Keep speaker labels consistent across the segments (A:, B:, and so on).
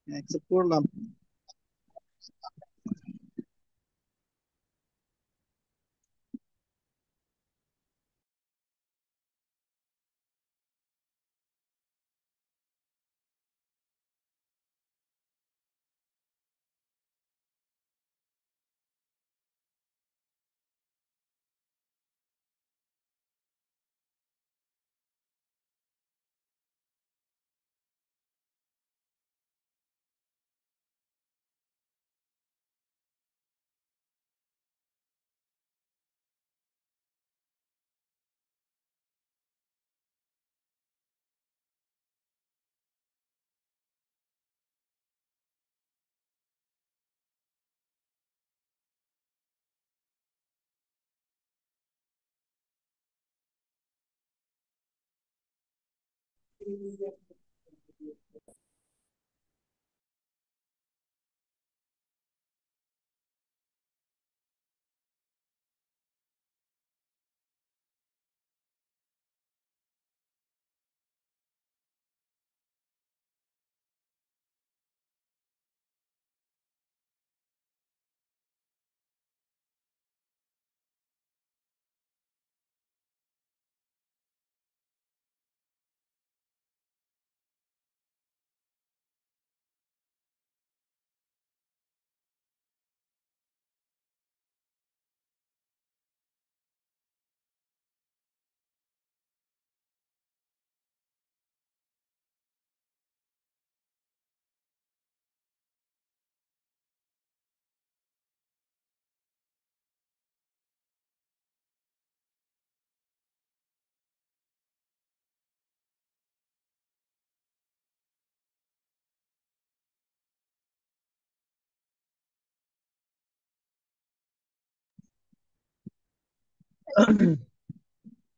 A: Accept করলাম।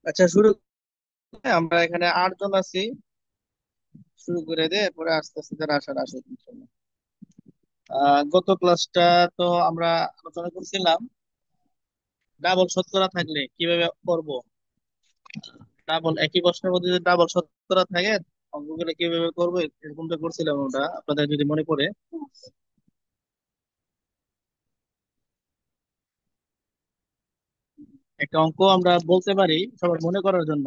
A: আচ্ছা, শুরু আমরা এখানে 8 জন আছি। শুরু করে দে, পরে আস্তে আস্তে যারা আসার আসুক ইনশাল্লাহ। গত ক্লাসটা তো আমরা আলোচনা করছিলাম ডাবল শতকরা থাকলে কিভাবে করব। ডাবল একই প্রশ্নের মধ্যে যদি ডাবল শতকরা থাকে অঙ্কগুলো কিভাবে করবো এরকমটা করছিলাম, ওটা আপনাদের যদি মনে পড়ে। একটা অঙ্ক আমরা বলতে পারি সবার মনে করার জন্য।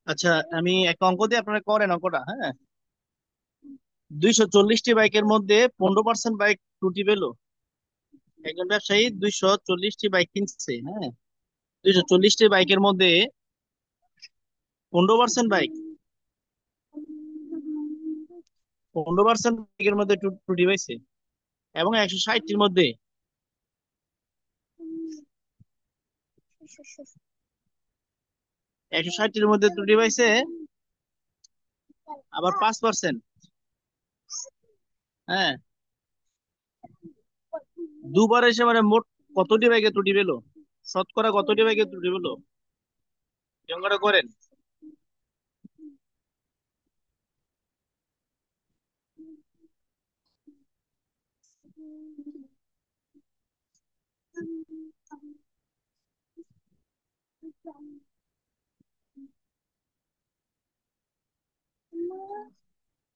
A: আচ্ছা, আমি একটা অঙ্ক দিয়ে আপনারা করেন অঙ্কটা, হ্যাঁ। 240টি বাইকের মধ্যে 15% বাইক ত্রুটি পেল। একজন ব্যবসায়ী 240টি বাইক কিনছে, হ্যাঁ। 240টি বাইকের মধ্যে 15% বাইক, 15% বাইকের মধ্যে ত্রুটি পাইছে। এবং 160টির মধ্যে, 160টির মধ্যে ত্রুটি পাইছে আবার 5%। হ্যাঁ, দুবার এসে মানে মোট কতটি বাইকে ত্রুটি পেলো, শতকরা কতটি বাইকে ত্রুটি পেলো, এই অঙ্কটা করেন।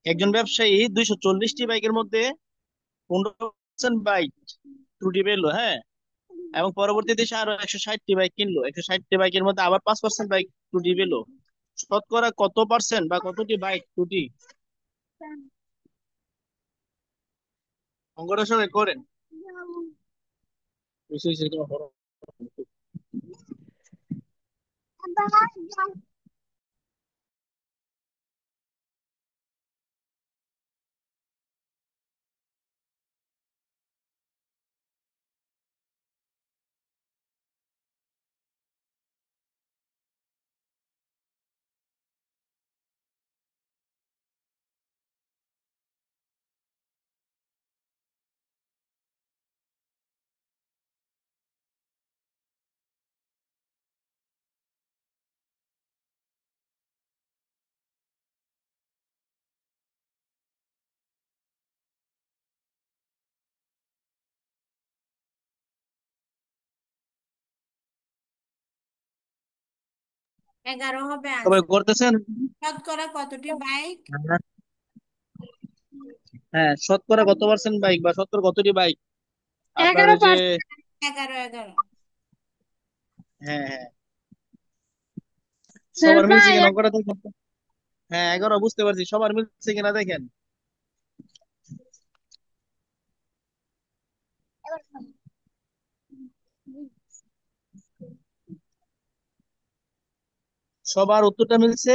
A: একজন ব্যবসায়ী 240টি বাইকের মধ্যে 15% বাইক ত্রুটি পেলো, হ্যাঁ। এবং পরবর্তীতে সে আরো 160টি বাইক কিনলো, 160টি বাইকের মধ্যে আবার 5% বাইক ত্রুটি পেলো। শতকরা কত পার্সেন্ট বা কতটি বাইক ত্রুটি, অঙ্কটা সবাই করেন। বুঝতে পেরেছি, এটা বড়।
B: 11 হবে
A: সবাই
B: আনসার।
A: করতেছেন?
B: শতকরা কতটি বাইক?
A: হ্যাঁ, শতকরা কত পার্সেন্ট বাইক বা শতকরা কতটি বাইক আপনার
B: এগারো
A: ওই যে?
B: পার্সেন্ট 11 11।
A: হ্যাঁ হ্যাঁ,
B: স্যার
A: সবার মিলছে
B: ভাই
A: কিনা অঙ্কটা দেখেন তো। হ্যাঁ, 11 বুঝতে পারছি, সবার মিলছে কিনা দেখেন। সবার উত্তরটা মিলছে?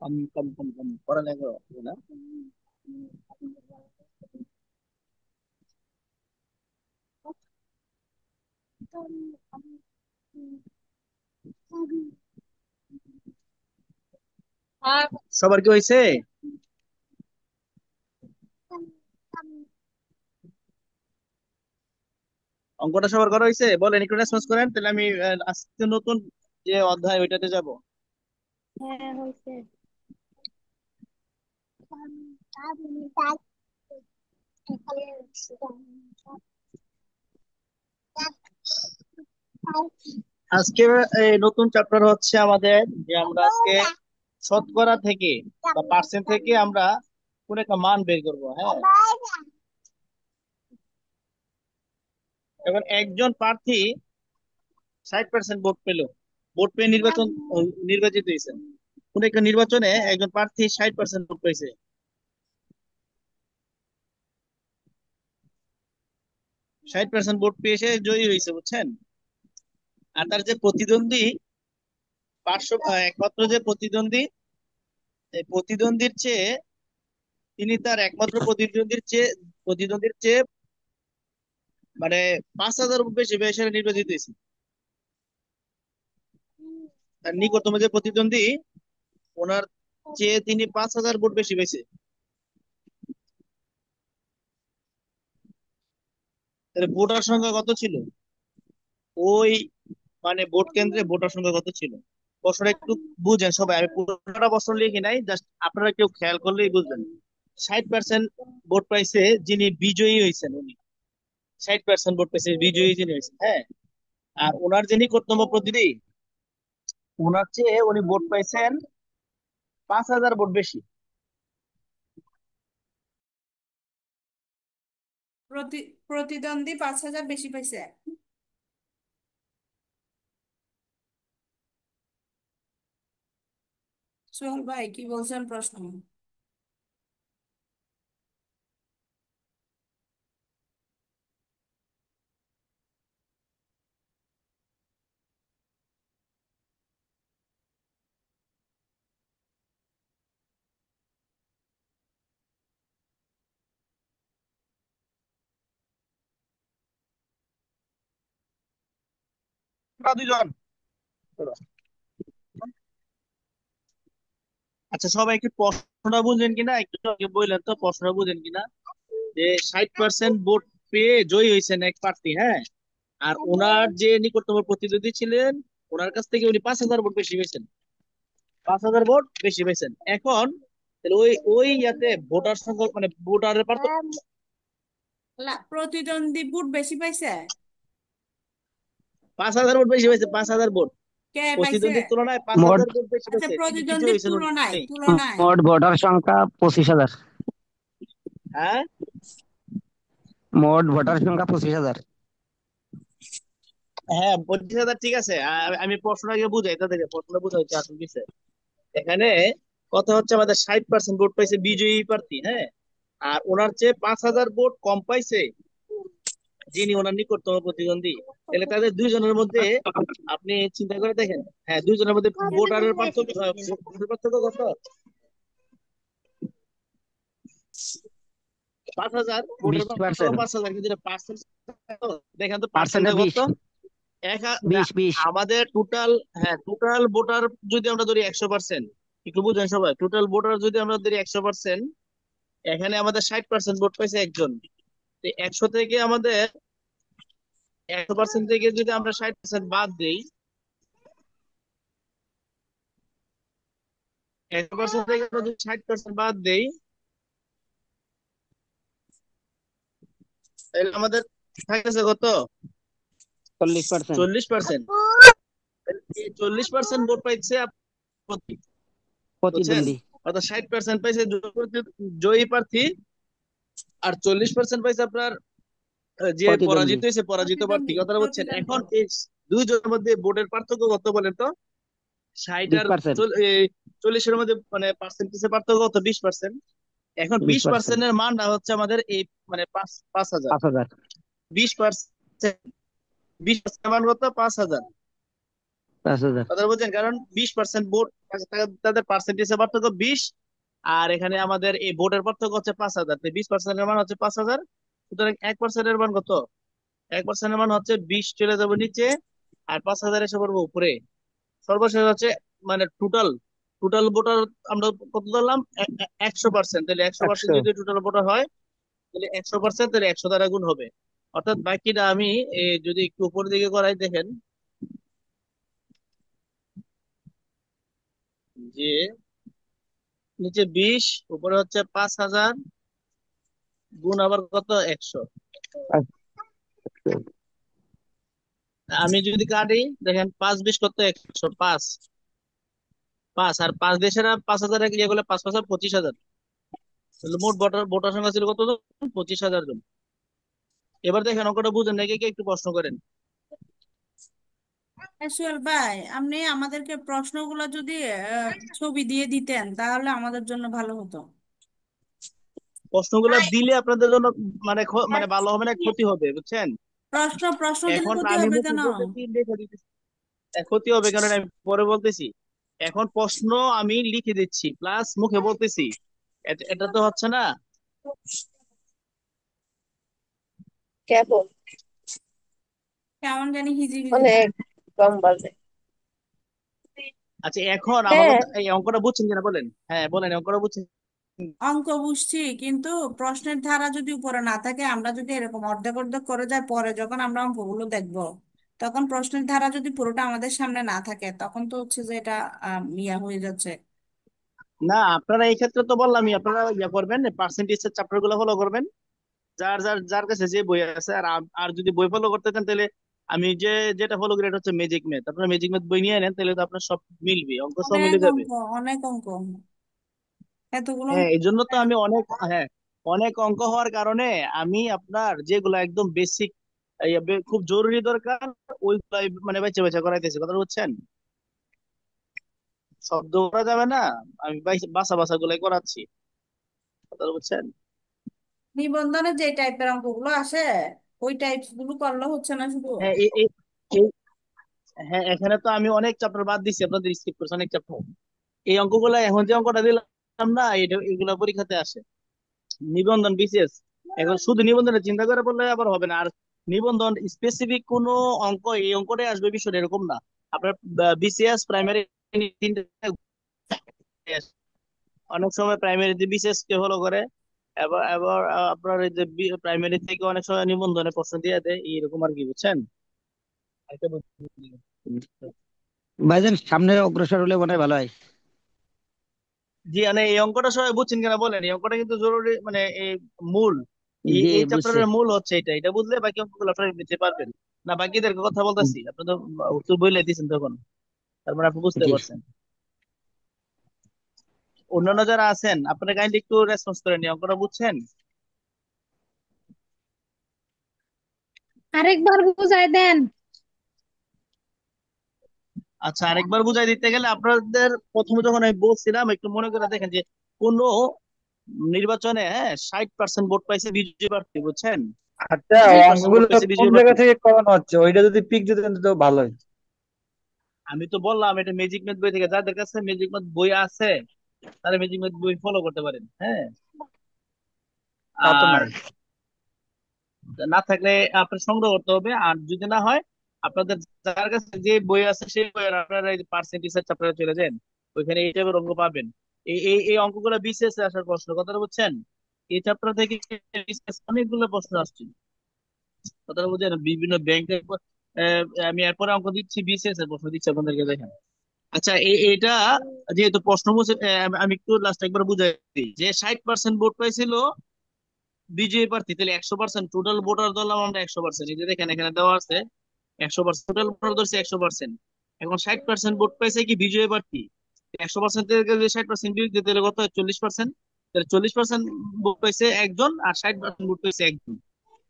A: কম কম কম কম পড়ালেখা হবে না। সবার কি হয়েছে? অঙ্কটা সবার করা হয়েছে? বলেন, একটু রেসপন্স করেন, তাহলে আমি আজকে নতুন যে অধ্যায় ওইটাতে যাব।
B: হ্যাঁ হয়েছে।
A: আজকে এই নতুন চ্যাপ্টার হচ্ছে আমাদের, যে আমরা আজকে শতকরা থেকে বা পার্সেন্ট থেকে আমরা কোন একটা মান বের করবো। হ্যাঁ, এখন একজন প্রার্থী 60% ভোট পেল, ভোট পেয়ে নির্বাচিত হয়েছেন। কোন একটা নির্বাচনে একজন প্রার্থী 60% ভোট পেয়েছে, 60% ভোট পেয়ে সে জয়ী হয়েছে, বুঝছেন? আর তার যে প্রতিদ্বন্দ্বী, একমাত্র যে প্রতিদ্বন্দ্বী, এই প্রতিদ্বন্দ্বীর চেয়ে, তিনি তার একমাত্র প্রতিদ্বন্দ্বীর চেয়ে মানে 5,000 বেশি বেশি নির্বাচিত হয়েছে। তার নিকটতম যে প্রতিদ্বন্দ্বী, ওনার চেয়ে তিনি 5,000 ভোট বেশি পেয়েছে। তাহলে ভোটার সংখ্যা কত ছিল ওই, মানে ভোট কেন্দ্রে ভোটার সংখ্যা কত ছিল? প্রশ্নটা একটু বুঝেন সবাই, আমি পুরোটা প্রশ্ন লিখি নাই, জাস্ট আপনারা কেউ খেয়াল করলেই বুঝবেন। 60% ভোট পাইছে যিনি বিজয়ী হয়েছেন, উনি 60% ভোট পাইছে বিজয়ী যিনি হয়েছেন। হ্যাঁ, আর ওনার যিনি কর্তব্য প্রতিনিধি, ওনার চেয়ে উনি ভোট পাইছেন 5,000 ভোট বেশি।
B: প্রতি প্রতিদ্বন্দ্বী 5,000 বেশি পাইছে। সোহেল ভাই কি বলছেন প্রশ্ন?
A: বা দুইজন। আচ্ছা, সবাই একটু প্রশ্নটা বুঝলেন কিনা, একটু আগে বললেন তো প্রশ্নটা বুঝলেন কিনা, যে 60% ভোট পেয়ে জয়ী হয়েছেন এক প্রার্থী। হ্যাঁ, আর ওনার যে নিকটতম প্রতিদ্বন্দ্বী ছিলেন, ওনার কাছ থেকে উনি 5,000 ভোট বেশি পেয়েছেন, 5,000 ভোট বেশি পেয়েছেন। এখন তাহলে ওই ওই ইয়াতে ভোটার সংখ্যা, মানে ভোটারের পার্থক্য।
B: প্রতিদ্বন্দ্বী ভোট বেশি পাইছে।
A: 5,000 ভোট বেশি পেয়েছে, 5,000 ভোট
B: কে পাইছে?
A: প্রতিদ্বন্দ্বীর তুলনায় পাঁচ
C: মোট
A: হাজার ভোট বেশি
B: আচ্ছা,
A: পেয়েছে, তিনি বিজয়ী
B: প্রতিদ্বন্দ্বীর
A: হয়েছেন
B: তুলনায়
A: উনি।
B: তুলনায়
C: মোট ভোটার সংখ্যা 25,000।
A: হ্যাঁ
C: মোট ভোটার সংখ্যা 25,000।
A: হ্যাঁ, 25,000 ঠিক আছে। আমি প্রশ্নটাকে বুঝাই, তাদেরকে প্রশ্নটা বুঝা হচ্ছে আসল বিষয়। এখানে কথা হচ্ছে, আমাদের 60% ভোট পাইছে বিজয়ী প্রার্থী। হ্যাঁ, আর ওনার চেয়ে 5,000 ভোট কম পাইছে যিনি ওনার নিকটতম প্রতিদ্বন্দ্বী। তাহলে তাদের দুইজনের মধ্যে আপনি চিন্তা করে দেখেন, হ্যাঁ, দুইজনের মধ্যে ভোটারের পার্থক্য, ভোটের পার্থক্য কত? 5,000 ভোটের পার্থক্য
C: 20%।
A: 5,000, কিন্তু পার্সেন্ট দেখেন তো,
C: পার্সেন্টে
A: পার্সেন্টটা কত?
C: 20।
A: না,
C: 20 20।
A: আমাদের টোটাল, হ্যাঁ, টোটাল ভোটার যদি আমরা ধরি 100%, একটু বুঝেন সবাই, টোটাল ভোটার যদি আমরা ধরি 100%, এখানে আমাদের 60% ভোট পাইছে একজন। তো 100 থেকে আমাদের 100% থেকে যদি আমরা 60% বাদ দিই, 100% থেকে আমরা যদি 60% বাদ দেই, তাহলে আমাদের থাকতেছে কত?
C: 40%।
A: 40%। এই 40% ভোট পাইছে প্রতি, বুঝছেন?
C: প্রতিদ্বন্দ্বী।
A: অর্থাৎ 60% পাইছে জয়ী প্রার্থী, আর 40% পাইছে আপনার যে
C: প্রতিদ্বন্দ্বী।
A: পরাজিত হয়েছে, পরাজিত প্রার্থী।
B: প্রতিদ্বন্দ্বী
A: কথাটা বুঝছেন?
B: প্রতিদ্বন্দ্বী
A: এখন এই দুইজনের মধ্যে ভোটের পার্থক্য কত বলেন তো? 60
C: বিশ
A: আর
C: পার্সেন্ট
A: 40-এর মধ্যে মানে পার্সেন্টেজের পার্থক্য কত? 20%। এখন
C: বিশ
A: 20%
C: পার্সেন্ট
A: এর মানটা হচ্ছে আমাদের এই মানে 5,000।
C: 5,000।
A: 20%, 20% মান কত? 5,000।
C: 5,000।
A: কথা বলছেন? কারণ 20% ভোট, তাদের পার্সেন্টেজের পার্থক্য 20, আর এখানে আমাদের এই ভোটের পার্থক্য হচ্ছে 5,000। 20% এর মান হচ্ছে 5,000। সুতরাং 1% এর মান কত? 1% এর মান হচ্ছে 20 চলে যাবো নিচে, আর 5,000 এসে পড়বো উপরে। সর্বশেষ হচ্ছে মানে টোটাল, টোটাল ভোটার আমরা কত ধরলাম? 100%। তাহলে 100%
C: 100।
A: যদি টোটাল ভোটার হয়, তাহলে 100%, তাহলে 100 দ্বারা গুণ হবে। অর্থাৎ বাকিটা আমি যদি একটু উপরের দিকে করাই, দেখেন যে নিচে 20, উপরে হচ্ছে 5,000, গুণ আবার কত? 100। আমি যদি কাটি, দেখেন 5-20 কত? 100। 5, 5 আর 5 দেশের 5,000 ইয়ে করলে 5-5 25,000। তাহলে মোট ভোটার ভোটার সংখ্যা ছিল কত জন? 25,000 জন। এবার দেখেন অঙ্কটা বুঝেন নাকি, কে একটু প্রশ্ন করেন।
B: সোহেল ভাই, আপনি আমাদেরকে প্রশ্নগুলো যদি ছবি দিয়ে দিতেন তাহলে আমাদের জন্য ভালো হতো।
A: প্রশ্নগুলো দিলে আপনাদের জন্য মানে মানে ভালো হবে না, ক্ষতি হবে, বুঝছেন?
B: প্রশ্ন প্রশ্ন দিলে
A: এখন
B: ক্ষতি
A: আমি
B: হবে
A: মুখে
B: কেন?
A: বলতেছি, লিখে দিতেছি। ক্ষতি হবে কারণ আমি পরে বলতেছি। এখন প্রশ্ন আমি লিখে দিচ্ছি প্লাস মুখে বলতেছি, এটা তো হচ্ছে না।
D: কেবল
B: কেমন জানি হিজিবিজি লাগে।
D: অনেক কম বাজে।
A: আচ্ছা, এখন আমাকে
D: হ্যাঁ,
A: এই অঙ্কটা বুঝছেন কিনা বলেন। হ্যাঁ বলেন, অঙ্কটা বুঝছেন?
B: অঙ্ক বুঝছি, কিন্তু প্রশ্নের ধারা যদি উপরে না থাকে, আমরা যদি এরকম অর্ধেক অর্ধেক করে যাই, পরে যখন আমরা অঙ্কগুলো দেখবো তখন প্রশ্নের ধারা যদি পুরোটা আমাদের সামনে না থাকে, তখন তো হচ্ছে যে এটা ইয়া হয়ে যাচ্ছে।
A: না, আপনারা এই ক্ষেত্রে তো বললামই, আপনারা ইয়া করবেন, পার্সেন্টেজের চ্যাপ্টার গুলো ফলো করবেন, যার যার যার কাছে যে বই আছে। আর আর যদি বই ফলো করতে চান, তাহলে আমি যেটা ফলো করি, এটা হচ্ছে ম্যাজিক ম্যাথ। আপনারা ম্যাজিক ম্যাথ বই নিয়ে নেন, তাহলে তো আপনার সব মিলবে, অঙ্ক সব
B: অনেক
A: মিলে যাবে।
B: অঙ্ক, অনেক অঙ্ক, এতগুলো
A: হ্যাঁ, এই জন্য তো আমি অনেক, হ্যাঁ, অনেক অঙ্ক হওয়ার কারণে আমি আপনার যেগুলো একদম বেসিক, খুব জরুরি দরকার, ওইগুলাই মানে বেছে বেছে করাইতেছি। কথা বুঝছেন? শব্দ করা যাবে না, আমি বাসা বাসা গুলাই করাচ্ছি। কথা বুঝছেন?
B: নিবন্ধনে যে টাইপের অঙ্কগুলো আসে ওই টাইপস গুলো করলে হচ্ছে না শুধু।
A: হ্যাঁ হ্যাঁ, এখানে তো আমি অনেক চ্যাপ্টার বাদ দিচ্ছি, আপনাদের স্কিপ করছি অনেক চ্যাপ্টার। এই অঙ্কগুলা এখন যে অঙ্কটা দিলাম না, এটা এগুলা পরীক্ষাতে আসে, নিবন্ধন বিশেষ। এখন শুধু নিবন্ধনের চিন্তা করে বললে আবার হবে না। আর নিবন্ধন স্পেসিফিক কোন অঙ্ক এই অঙ্কটাই আসবে বিষয় এরকম না। আপনার বিসিএস প্রাইমারি অনেক সময় প্রাইমারিতে বিসিএস কে ফলো করে, এবার এবার আপনার এই যে প্রাইমারি থেকে অনেক সময় নিবন্ধনে প্রশ্ন দিয়ে দেয়, এইরকম আর কি, বুঝছেন? একটা
C: ভাইজান সামনে অগ্রসর হলে মনে হয় ভালো হয়।
A: জি, মানে এই অঙ্কটা সবাই বুঝছেন কিনা বলেন? এই অঙ্কটা কিন্তু জরুরি, মানে এই মূল, এই
C: জি
A: এই
C: বুঝছে।
A: চ্যাপ্টারের মূল হচ্ছে এটা। এটা বুঝলে বাকি অঙ্কগুলো আপনারা দিতে পারবেন। না, বাকিদেরকে কথা বলতেছি, আপনি তো উত্তর বইলে দিচ্ছেন তখন, তার মানে আপনি বুঝতে
C: জি
A: পারছেন। অন্যান্য যারা আছেন, আপনারা কাইন্ডলি একটু রেসপন্স করেন, এই অঙ্কটা বুঝছেন?
E: আরেকবার বুঝাই দেন।
A: আচ্ছা, আরেকবার বুঝাই দিতে গেলে, আপনাদের প্রথমে যখন আমি বলছিলাম, একটু মনে করে দেখেন যে কোন নির্বাচনে, হ্যাঁ, 60% ভোট পাইছে বিজেপি প্রার্থী, বুঝছেন?
F: আচ্ছা,
A: 60% ভোট
F: অঙ্কগুলো
A: পাইছে
F: কোন
A: বিজেপি
F: জায়গা
A: প্রার্থী।
F: থেকে করানো হচ্ছে? ওইটা যদি পিক দিতেন তো ভালো হয়।
A: আমি তো বললাম এটা ম্যাজিক ম্যাথ বই থেকে, যাদের কাছে ম্যাজিক ম্যাথ বই আছে তারা ম্যাজিক ম্যাথ বই ফলো করতে পারেন। হ্যাঁ,
F: তা তো
A: আর
F: নাই।
A: না থাকলে আপনার সংগ্রহ করতে হবে। আর যদি না হয়, আপনাদের যার কাছে যে বই আছে সেই বইয়ের আপনারা এই পার্সেন্টেজ চ্যাপ্টারে চলে যান, ওইখানে এই টাইপের অঙ্ক পাবেন। এই অঙ্কগুলো বিসিএস এ আসার প্রশ্ন, কথাটা বুঝছেন? এই চ্যাপ্টার থেকে BCS অনেকগুলো প্রশ্ন আসছে। কথাটা বুঝেন, বিভিন্ন ব্যাংকের আমি এরপরে অঙ্ক দিচ্ছি, বিসিএস এর প্রশ্ন দিচ্ছি আপনাদেরকে, দেখেন। আচ্ছা, এটা যেহেতু প্রশ্ন আমি একটু লাস্ট একবার বুঝাই দিই যে 60% ভোট পাইছিল বিজয়ী প্রার্থী, তাহলে 100% টোটাল ভোটার ধরলাম আমরা 100%। এই যে দেখেন এখানে দেওয়া আছে 100%, টোটাল ভোটার ধরছে 100%। এখন 60% ভোট পাইছে কি বিজয়ী প্রার্থী, 100% থেকে যদি 60% বিয়োগ দিতে, তাহলে কত হয়? 40%। তাহলে 40% ভোট পাইছে একজন, আর 60% ভোট পাইছে একজন।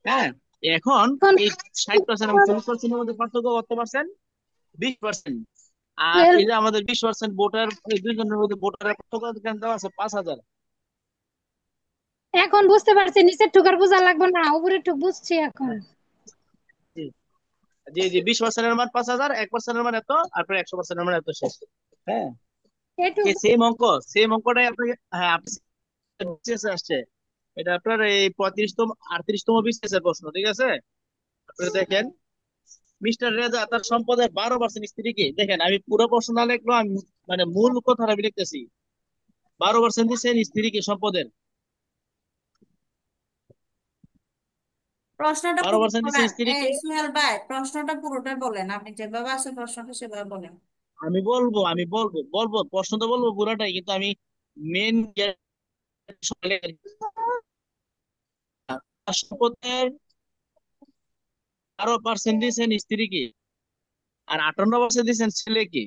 A: হ্যাঁ, এখন
E: এখন
A: এই 60% এবং 40%-এর মধ্যে পার্থক্য কত পার্সেন্ট? 20%। আর
E: টুয়েলভ।
A: এই যে আমাদের 20% ভোটার, এই দুইজনের মধ্যে ভোটারের পার্থক্য এখানে দেওয়া আছে 5,000।
E: এখন বুঝতে পারছি, নিচের টুকার বোঝা লাগবে না, উপরের টুক বুঝছি এখন।
A: জি জি জি, 20%-এর মান 5,000, 1%-এর মান এত, আর 100%-এর মান এত, শেষ। হ্যাঁ,
E: এইটুক।
A: সেম অঙ্কটাই আপনাকে, হ্যাঁ, BCS এ আসছে। এটা আপনার এই 35তম 38তম BCS এর প্রশ্ন, ঠিক আছে? আপনি দেখেন, মিস্টার রেজা তার সম্পদের 12% স্ত্রীকে, দেখেন আমি পুরো প্রশ্ন না লিখলো, আমি মানে মূল কথাটা আমি লিখতেছি। 12% দিচ্ছেন স্ত্রীকে সম্পদের,
B: প্রশ্নটা
A: বারো
B: পুরো
A: পার্সেন্ট
B: বলেন।
A: দিচ্ছেন
B: এই
A: স্ত্রীকে।
B: সুহেল ভাই, প্রশ্নটা পুরোটা বলেন, আপনি যেভাবে আছে প্রশ্নটা সেভাবে বলেন।
A: আমি বলবো প্রশ্ন তো বলবো পুরাটাই, কিন্তু আমি মেন সম্পদের 12% দিয়েছেন স্ত্রীকে, আর 58% দিয়েছেন ছেলেকে,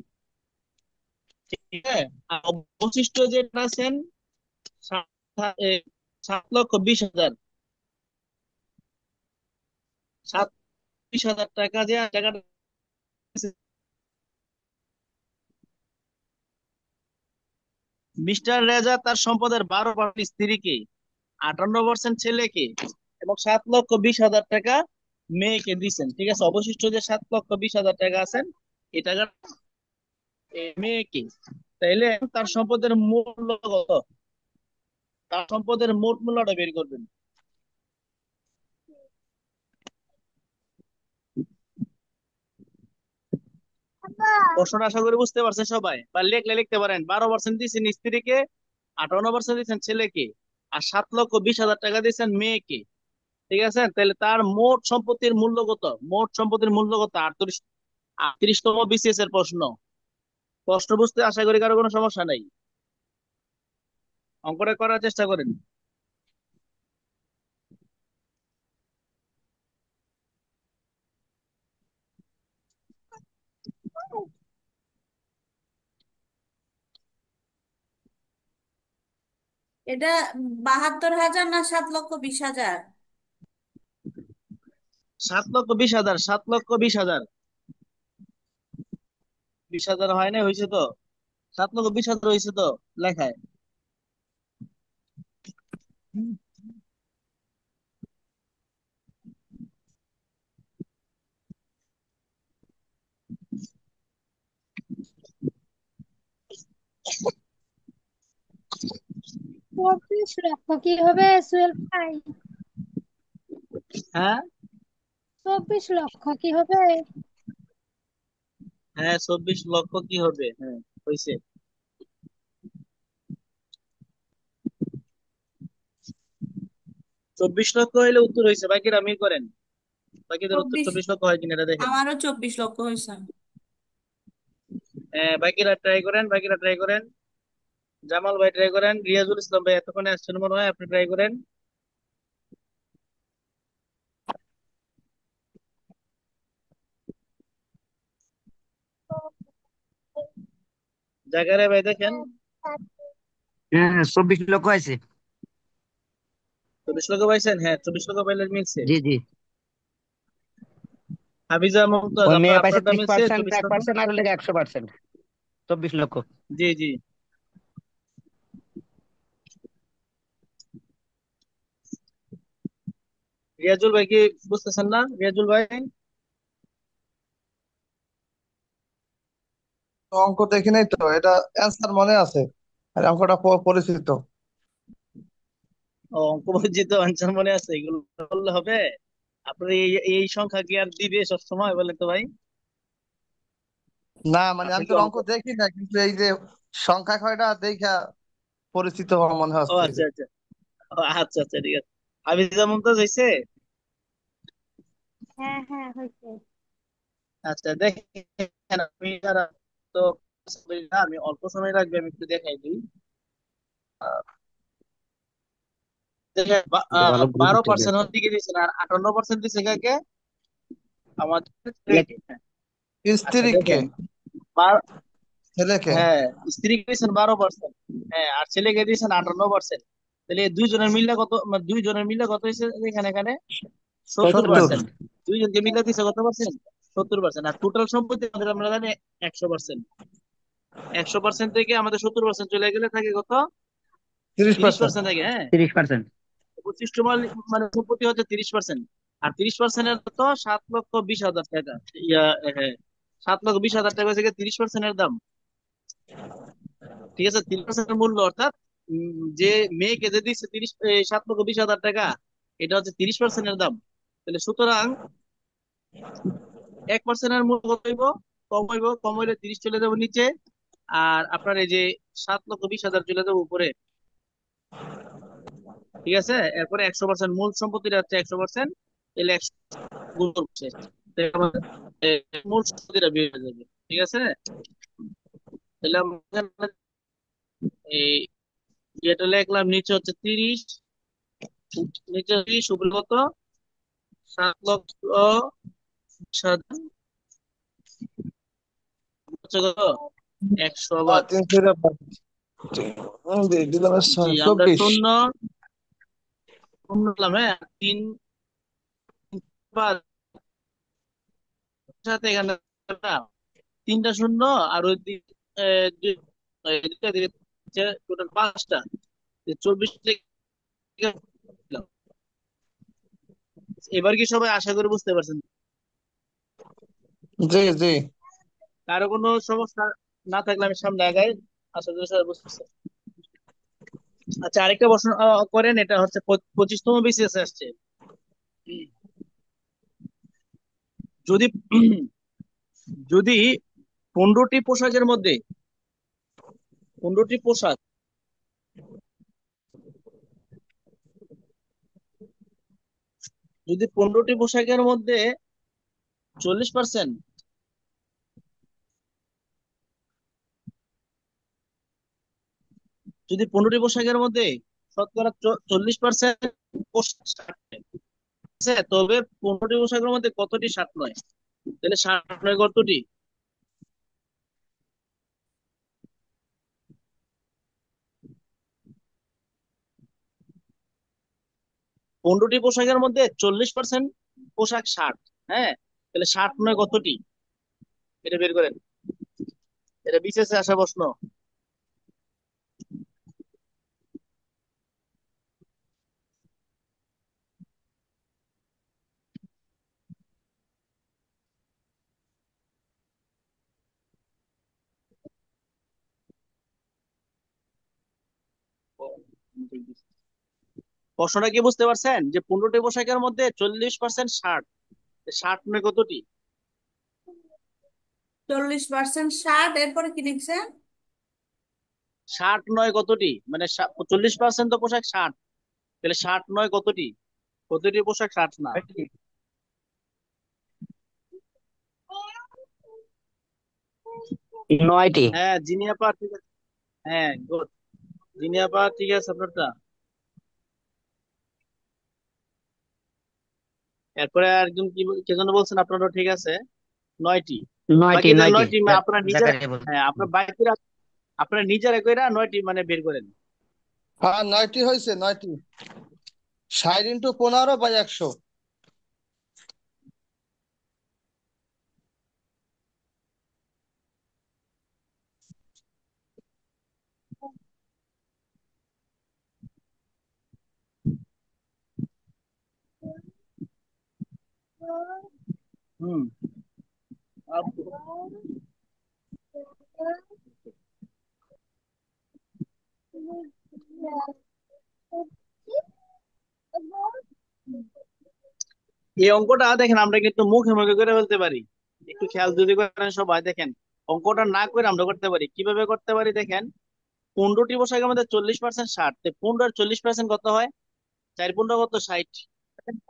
A: ঠিক আছে? আর অবশিষ্ট যেটা আছেন 7,20,000, 7,20,000 টাকা, যে টাকাটা মিস্টার রেজা তার সম্পদের 12% স্ত্রীকে, 58% ছেলেকে, এবং 7,20,000 টাকা মেয়েকে দিচ্ছেন, ঠিক আছে? অবশিষ্ট যে 7,20,000 টাকা আছেন, এই টাকা মেয়েকে। তাইলে তার সম্পদের মূল্য কত? তার সম্পদের মোট মূল্যটা বের করবেন। প্রশ্নটা আশা করি বুঝতে পারছেন সবাই, বা লিখলে লিখতে পারেন। 12% দিচ্ছেন স্ত্রীকে, 58% দিচ্ছেন ছেলেকে, আর 7,20,000 টাকা দিচ্ছেন মেয়েকে, ঠিক আছে? তাহলে তার মোট সম্পত্তির মূল্য কত? মোট সম্পত্তির মূল্য কত? 38তম BCS এর প্রশ্ন। প্রশ্ন বুঝতে আশা করি কারো কোনো সমস্যা নাই, অঙ্কটা করার চেষ্টা করেন।
B: এটা 72,000 না 7,20,000?
A: 7,20,000, 7,20,000, 20,000 হয় না, হয়েছে তো? 7,20,000 হয়েছে তো লেখায়।
E: চব্বিশ লক্ষ কি হবে সুহেল ভাই?
A: হ্যাঁ
E: 24 লক্ষ কি হবে?
A: হ্যাঁ, 24 লক্ষ কি হবে, হ্যাঁ হয়েছে। 24 লক্ষ হইলে উত্তর হয়েছে, বাকিরা মিল করেন। বাকিদের উত্তর
B: 24।
A: 24 লক্ষ হয় কিনা এটা দেখেন।
B: আমারও 24 লক্ষ হয়েছে।
A: হ্যাঁ, বাকিরা ট্রাই করেন। জামাল ভাই ট্রাই করেন, রিয়াজুল ইসলাম ভাই এতক্ষণে আসছেন মনে হয়, আপনি ট্রাই করেন। জাকারিয়া ভাই দেখেন।
C: হ্যাঁ, 24 লক্ষ আছে।
A: 24 লক্ষ পাইছেন? হ্যাঁ, 24 লক্ষ পাইলে মিলছে।
C: জি জি।
A: হাফিজা মুমতাজ,
C: ওই মেয়ে পাইছে
A: আপনারটা
C: ত্রিশ
A: মিলছে
C: পার্সেন্ট
A: 24 লক্ষ।
C: 1%, আর হলে 100%। 24 লক্ষ।
A: জি জি। রিয়াজুল ভাই কি বুঝতেছেন না? রিয়াজুল ভাই,
F: তো অঙ্ক দেখি নাই তো, এটা অ্যান্সার মনে আছে, আর অঙ্কটা পরিচিত।
A: ও অঙ্ক বুঝি তো, অঞ্চল মনে আছে, এগুলো বললে হবে? আপনার এই এই সংখ্যা কি আর দিবে সব সময়, বলেন তো ভাই?
F: না মানে
A: আপনি
F: আমি
A: কি
F: তোর
A: অঙ্ক,
F: অঙ্ক দেখি না, কিন্তু এই যে সংখ্যা কয়টা দেখা পরিচিত হওয়া মনে
A: ও
F: হচ্ছে।
A: আচ্ছা আচ্ছা, ও আচ্ছা আচ্ছা, ঠিক আছে। হাফিজা মুমতাজ হয়েছে?
E: হ্যাঁ হ্যাঁ হয়েছে।
A: আচ্ছা দেখেন, আমি তো আমি অল্প সময় লাগবে, আমি একটু দেখাই দিই। দেখেন
C: এটা ভালো গ্রুপ স্টাডি
A: 12%
C: আছে।
A: হচ্ছে কি দিয়েছেন, আর 58% দিচ্ছে কাকে? আমাদের
C: লেখ-
A: ছেলেকে। আচ্ছা
F: স্ত্রীকে,
A: দেখেন, বার-
F: ছেলেকে।
A: হ্যাঁ, স্ত্রীকে দিয়েছেন 12%, হ্যাঁ, আর ছেলেকে দিয়েছেন 58%। তাহলে এই দুইজনের মিললে কত, মানে দুইজনের মিললে কত হয়েছে এখানে এখানে? সত্তর
F: 70।
A: পার্সেন্ট দুইজনকে মিলে দিচ্ছে কত পার্সেন্ট? 70%। আর টোটাল সম্পত্তি আমাদের আমরা জানি 100%। 100% থেকে আমাদের 70% চলে গেলে থাকে কত?
F: তিরিশ
A: তিরিশ
F: পার্সেন্ট
A: পার্সেন্ট থাকে, হ্যাঁ।
C: 30%।
A: অবশিষ্ট মানে সম্পত্তি হচ্ছে 30%। আর 30%-এর কত? 7,20,000 টাকা। ইয়া, হ্যাঁ, 7,20,000 টাকা হচ্ছে 30%-এর দাম। ঠিক আছে, 30%-এর মূল্য, অর্থাৎ যে মেয়েকে যে দিচ্ছে 7,20,000 টাকা, এটা হচ্ছে 30%-এর দাম। তাহলে সুতরাং 1%-এর মূল্য কত হইব? কম হইব, কম হইলে 30 চলে যাবো নিচে, আর আপনার এই যে 7,20,000 চলে যাবো উপরে। ঠিক আছে, এরপরে 100%, মূল সম্পত্তিটা হচ্ছে 100%। তাহলে 100 গুণ করছে, তাহলে আমাদের, মূল সম্পত্তিটা বের হয়ে যাবে। ঠিক আছে, তাহলে আমরা এখানে এই যেটা লিখলাম, নিচে হচ্ছে 30, নিচে 30 উপরে কত? 7,20,000 হচ্ছে কত? 100 আবার।
F: দিলাম
A: জি, আমরা
F: 24।
A: শূন্য শূন্য দিলাম, হ্যাঁ, 3 সাথে এখানে তিনটা শূন্য, আর ওই দুইটা দিকে টোটাল 5টা, 24 থেকে দিলাম। এবার কি সবাই আশা করে বুঝতে পারছেন?
F: জি জি।
A: কারো কোনো সমস্যা না থাকলে আমি সামনে আগাই, আশা করি সবাই বুঝতেছে। আচ্ছা, আরেকটা প্রশ্ন করেন, এটা হচ্ছে 25তম বিসিএস আসছে। যদি যদি 15টি পোশাকের মধ্যে, 15টি পোশাক, যদি 15টি পোশাকের মধ্যে 40%, যদি 15টি পোশাকের মধ্যে শতকরা 40% পোশাক শার্ট আছে, তবে 15টি পোশাকের মধ্যে কতটি শার্ট নয়? তাহলে শার্ট নয় কতটি? 15টি পোশাকের মধ্যে 40% পোশাক শার্ট, হ্যাঁ, তাহলে শার্ট নয় কতটি? এটা বের করেন, এটা বিশেষে আসা প্রশ্ন। প্রশ্নটা কি বুঝতে পারছেন? যে 15টি পোশাকের মধ্যে 40% শার্ট, শার্ট নয় কতটি?
B: 40% ষাট, এরপরে কি লিখছে?
A: শার্ট নয় কতটি, মানে 40% তো পোশাক শার্ট, তাহলে শার্ট নয় কতটি? কতটি পোশাক শার্ট না?
C: 9টি।
A: হ্যাঁ, জিনিয়াপা ঠিক আছে, হ্যাঁ গুড, জিনিয়াপা ঠিক আছে আপনারটা। এরপরে একজন কে যেন বলছেন, আপনারও ঠিক আছে, 9টি।
C: 9টি,
A: বাকি তাহলে
C: 9টি।
A: 9টি আপনারা নিজের,
C: জাকারিয়া বলছে।
A: হ্যাঁ, আপনার বাইরে আপনারা নিজেরা কইরা 9টি মানে বের করেন।
F: হ্যাঁ 9টি হয়েছে, 9টি। 60 × 15/100।
A: হুম। এই অঙ্কটা দেখেন, আমরা কিন্তু মুখে মুখে করে ফেলতে পারি, একটু খেয়াল যদি করেন সবাই, দেখেন অঙ্কটা না করে আমরা করতে পারি, কিভাবে করতে পারি দেখেন। 15টি পোশাকের মধ্যে 40% ষাট, 15 আর 40% কত হয়? 4 15 কত? 60।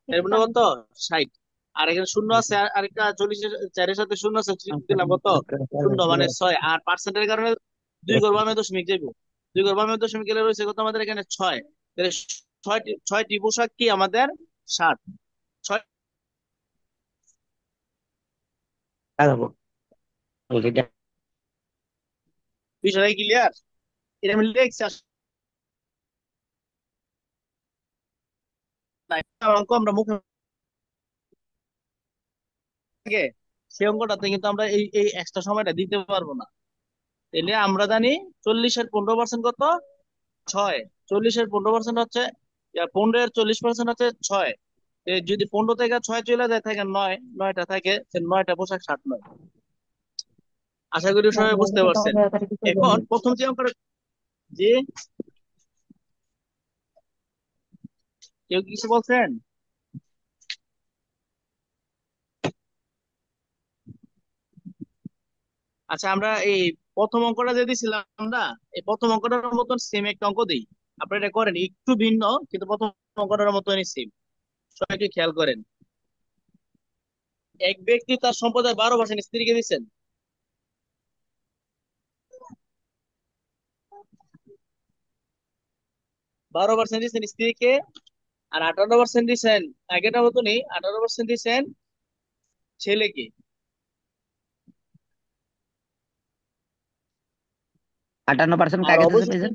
A: 4 15 কত? 60। আর এখানে শূন্য আছে, আরেকটা 40-এর 4-এর সাথে শূন্য আছে, দিলাম কত? শূন্য, মানে 6। আর পার্সেন্টের কারণে 2 ঘর বামে দশমিক যাইবো, 2 ঘর বামে দশমিক গেলে রয়েছে কত আমাদের এখানে? 6। তাহলে 6টি পোশাক কি আমাদের? শার্ট। 6। বিষয়টা ক্লিয়ার? এটা আমি লিখছি আসলে, অঙ্ক আমরা মুখে থাকে, সেই অঙ্কটাতে কিন্তু আমরা এই এই এক্সট্রা সময়টা দিতে পারবো না। তাহলে আমরা জানি 40-এর 15% কত? 6। 40-এর 15% হচ্ছে, 15-এর 40% হচ্ছে 6। যদি 15 থেকে 6 চলে যায় থাকে 9, 9টা থাকে, 9টা পোশাক, 7 9। আশা করি সবাই বুঝতে পারছেন। এখন প্রথম যে অঙ্কটা, যে কেউ কিছু বলছেন? আচ্ছা, আমরা এই প্রথম অঙ্কটা যে দিছিলাম না, এই প্রথম অঙ্কটার মতন সেম একটা অঙ্ক দিই। আপনারা এটা করেন, একটু ভিন্ন কিন্তু প্রথম অঙ্কটার মতনই সেম। সবাই একটু খেয়াল করেন। এক ব্যক্তি তার সম্পদের 12% স্ত্রীকে দিচ্ছেন। 12% দিচ্ছেন স্ত্রীকে, আর 58% দিচ্ছেন, আগেটা মতনই 58% দিচ্ছেন ছেলেকে।
C: 58%
A: আর
C: কাকে দিতে
A: অবশিষ্ট,
C: পেয়েছেন?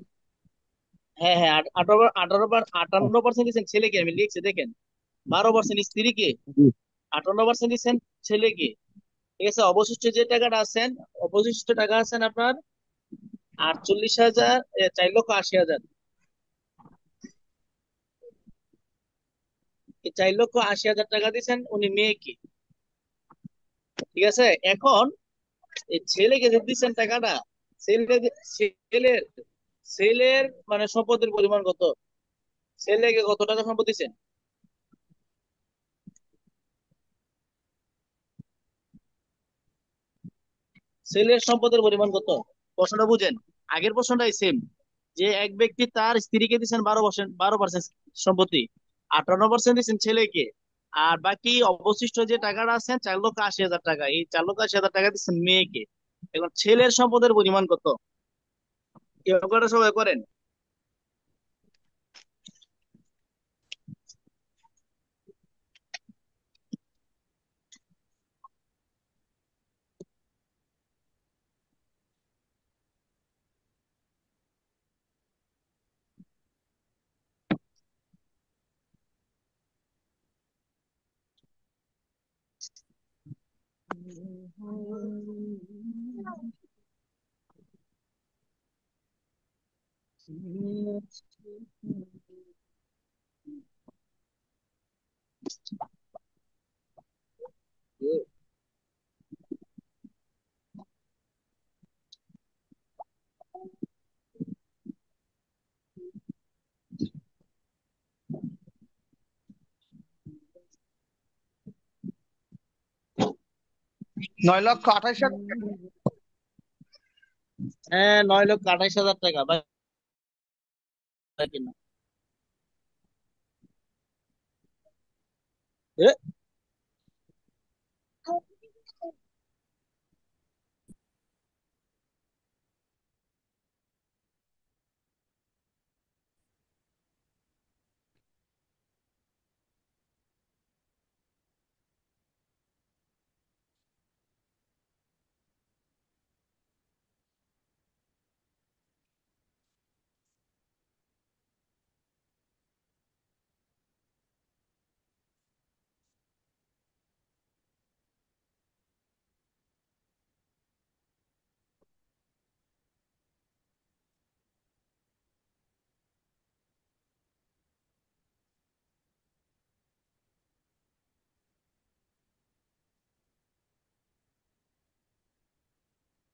A: হ্যাঁ হ্যাঁ, 58% ছেলেকে আমি লিখছি দেখেন। 12% স্ত্রীকে,
C: জি।
A: 58% দিচ্ছেন ছেলেকে। ঠিক আছে, অবশিষ্ট যে টাকাটা আছেন, অবশিষ্ট টাকা আছেন আপনার 48,000, 4,80,000। এই 4,80,000 টাকা দিচ্ছেন উনি মেয়েকে। ঠিক আছে, এখন এই ছেলেকে যে দিচ্ছেন টাকাটা, ছেলের ছেলের মানে সম্পদের পরিমাণ কত? ছেলেকে কত টাকা সম্পদ দিচ্ছেন? ছেলের সম্পদের পরিমাণ কত? প্রশ্নটা বুঝেন, আগের প্রশ্নটাই সেম। যে এক ব্যক্তি তার স্ত্রীকে দিচ্ছেন 12% সম্পত্তি, 58% দিচ্ছেন ছেলেকে, আর বাকি অবশিষ্ট যে টাকাটা আছে 4,80,000 টাকা, এই 4,80,000 টাকা দিচ্ছেন মেয়েকে। এখন ছেলের সম্পদের পরিমাণ কত? এই অঙ্কটা সবাই করেন।
F: নয় লক্ষ 28,000।
A: হ্যাঁ, 9,28,000 টাকা বাকি না। এ,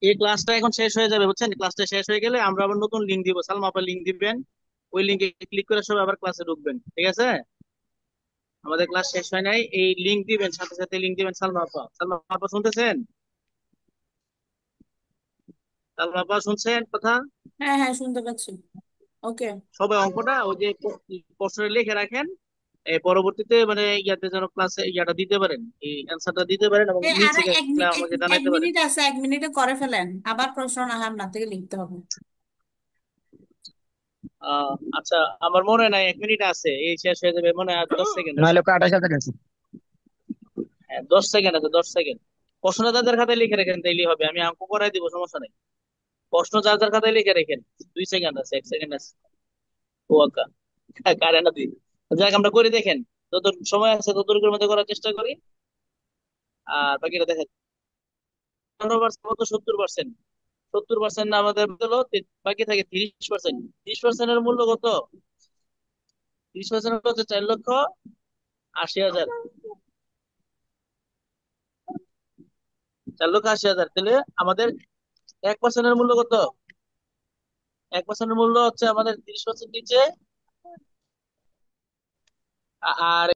A: এই ক্লাসটা এখন শেষ হয়ে যাবে, বুঝছেন? ক্লাসটা শেষ হয়ে গেলে আমরা আবার নতুন লিঙ্ক দিব, সালমা আপা লিঙ্ক দিবেন। ওই লিঙ্কে ক্লিক করে সবাই আবার ক্লাসে ঢুকবেন, ঠিক আছে? আমাদের ক্লাস শেষ হয় নাই, এই লিঙ্ক দিবেন, সাথে সাথে লিঙ্ক দিবেন। সালমা আপা, সালমা আপা শুনতেছেন? সালমা আপা শুনছেন কথা?
B: হ্যাঁ হ্যাঁ, শুনতে পাচ্ছি। ওকে।
A: সবাই অঙ্কটা ওই যে প্রশ্নে লিখে রাখেন, এই পরবর্তীতে মানে ইয়াতে যেন ক্লাসে ইয়াটা দিতে পারেন, এই অ্যান্সারটা দিতে পারেন এবং
B: এই
A: মিল
B: আর
A: থাকলে আমাকে
B: এক
A: জানাইতে পারেন।
B: মিনিট আছে, 1 মিনিটে করে ফেলেন, আবার প্রশ্ন না হয় আপনার থেকে লিখতে হবে।
A: আচ্ছা, আমার মনে নাই 1 মিনিট আছে, এই শেষ হয়ে যাবে মনে হয়, আর 10 সেকেন্ড আছে।
C: 9,28,000 আছে।
A: হ্যাঁ, 10 সেকেন্ড আছে, 10 সেকেন্ড। প্রশ্ন যাদের খাতায় লিখে রাখেন তাইলে হবে, আমি অঙ্ক করাই দিব, সমস্যা নেই। প্রশ্ন যার খাতায় লিখে রাখেন। 2 সেকেন্ড আছে, 1 সেকেন্ড আছে। ও আঁকা কারে না দিই। যাক, আমরা করে দেখেন, যত সময় আছে ততটুকুর মধ্যে করার চেষ্টা করি। আর বাকিটা দেখেন। 15% মতো 70%, 70% না আমাদের হলো বাকি থাকে 30%। 30%-এর মূল্য কত? 30% হচ্ছে 4,80,000। 4,80,000, তাহলে আমাদের 1%-এর মূল্য কত? 1%-এর মূল্য হচ্ছে আমাদের 30% নিচে। আর